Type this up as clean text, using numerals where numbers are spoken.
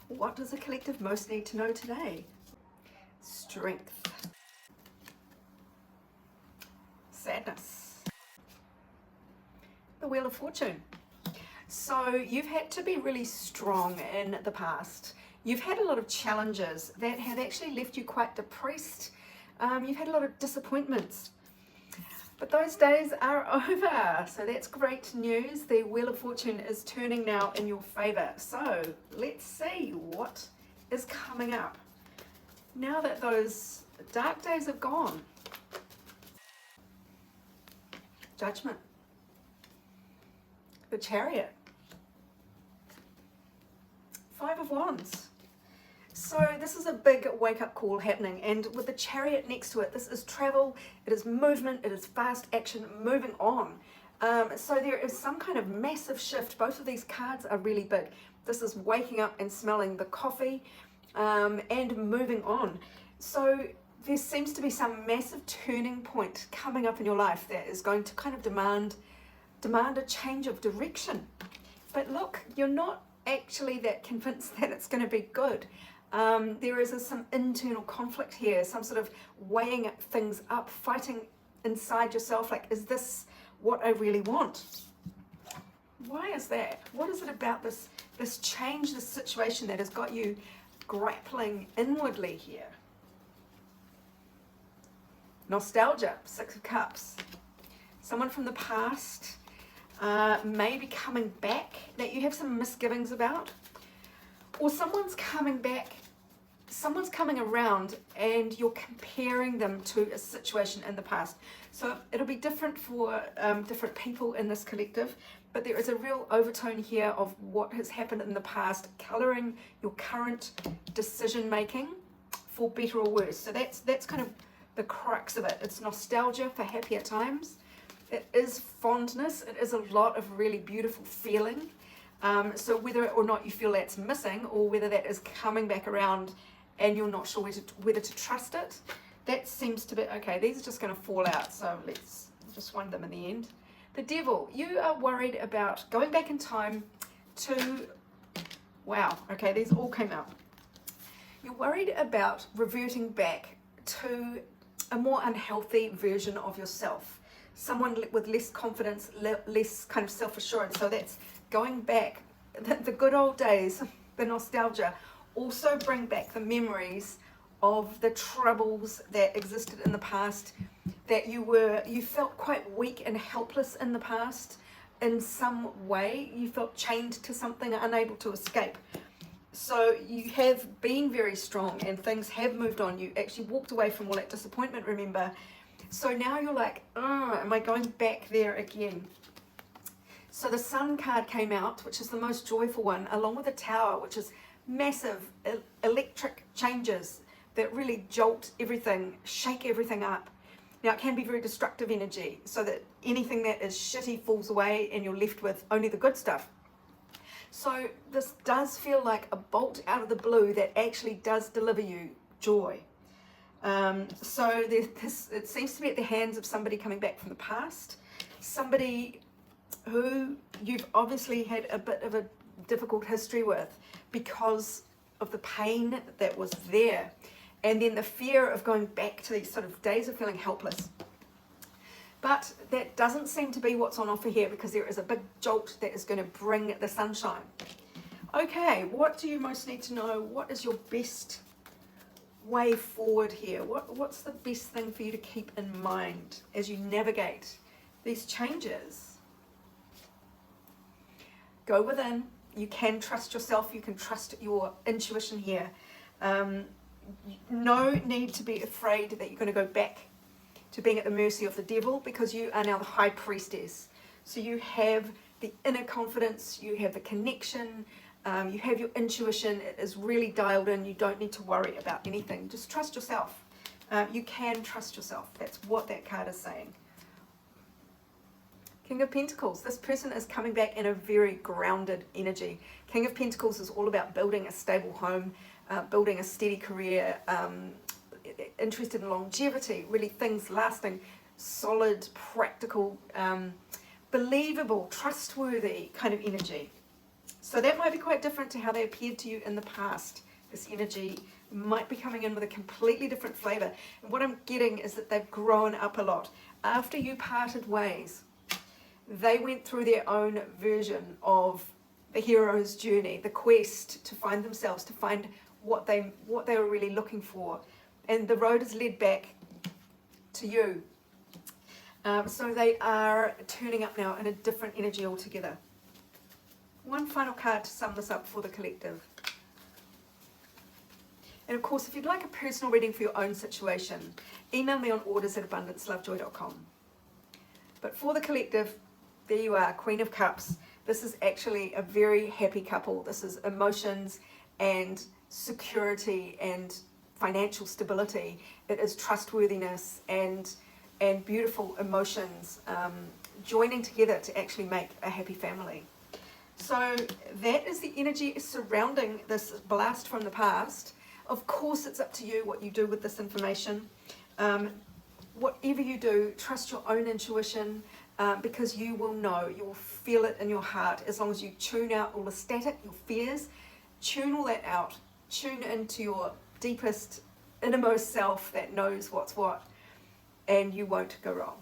What does the collective most need to know today? Strength. Sadness. The Wheel of Fortune. So you've had to be really strong in the past. You've had a lot of challenges that have actually left you quite depressed. You've had a lot of disappointments. But those days are over, so that's great news. The Wheel of Fortune is turning now in your favor. So let's see what is coming up now that those dark days have gone. Judgment. The Chariot. Five of Wands. So this is a big wake-up call happening, and with the Chariot next to it, this is travel, it is movement, it is fast action, moving on. So there is some kind of massive shift. Both of these cards are really big. This is waking up and smelling the coffee and moving on. So there seems to be some massive turning point coming up in your life that is going to kind of demand a change of direction. But look, you're not actually that convinced that it's going to be good. There is some internal conflict here, some sort of weighing things up, fighting inside yourself, like, is this what I really want? Why is that? What is it about this change, this situation that has got you grappling inwardly here? Nostalgia, Six of Cups. Someone from the past may be coming back that you have some misgivings about, or someone's coming back, someone's coming around and you're comparing them to a situation in the past. So it'll be different for different people in this collective, but there is a real overtone here of what has happened in the past coloring your current decision making for better or worse. So that's kind of the crux of it. It's nostalgia for happier times. It is fondness. It is a lot of really beautiful feeling. So whether or not you feel that's missing, or whether that is coming back around and you're not sure whether to trust it, that seems to be, okay, these are just going to fall out. So let's just wind them in the end. The Devil, you are worried about going back in time to, wow, okay, these all came out. You're worried about reverting back to a more unhealthy version of yourself. Someone with less confidence, less kind of self-assurance. So that's going back, the good old days, the nostalgia. Also bring back the memories of the troubles that existed in the past, that you felt quite weak and helpless in the past. In some way, you felt chained to something, unable to escape. So you have been very strong and things have moved on. You actually walked away from all that disappointment, remember? So now you're like, oh, am I going back there again? So the Sun card came out, which is the most joyful one, along with the Tower, which is massive electric changes that really jolt everything, shake everything up. Now it can be very destructive energy, so that anything that is shitty falls away and you're left with only the good stuff. So this does feel like a bolt out of the blue that actually does deliver you joy. So it seems to be at the hands of somebody coming back from the past, somebody who you've obviously had a bit of a difficult history with because of the pain that was there, and then the fear of going back to these sort of days of feeling helpless. But that doesn't seem to be what's on offer here, because there is a big jolt that is going to bring the sunshine. Okay, what do you most need to know? What is your best way forward here? What's the best thing for you to keep in mind as you navigate these changes? Go within. You can trust yourself. You can trust your intuition here. No need to be afraid that you're going to go back to being at the mercy of the devil, because you are now the high priestess. So you have the inner confidence, you have the connection, you have your intuition. It is really dialed in. You don't need to worry about anything. Just trust yourself. You can trust yourself. That's what that card is saying. King of Pentacles. This person is coming back in a very grounded energy. King of Pentacles is all about building a stable home, building a steady career, interested in longevity, really things lasting, solid, practical, believable, trustworthy kind of energy. So that might be quite different to how they appeared to you in the past. This energy might be coming in with a completely different flavor. And what I'm getting is that they've grown up a lot. After you parted ways, they went through their own version of the hero's journey, the quest to find themselves, to find what they were really looking for. And the road is led back to you. So they are turning up now in a different energy altogether. One final card to sum this up for the collective. And of course, if you'd like a personal reading for your own situation, email me on orders@abundancelovejoy.com. But for the collective, there you are, Queen of Cups. This is actually a very happy couple. This is emotions and security and financial stability. It is trustworthiness and beautiful emotions joining together to actually make a happy family. So that is the energy surrounding this blast from the past. Of course, it's up to you what you do with this information. Whatever you do, trust your own intuition, because you will know, you will feel it in your heart as long as you tune out all the static, your fears, tune all that out, tune into your deepest, innermost self that knows what's what, and you won't go wrong.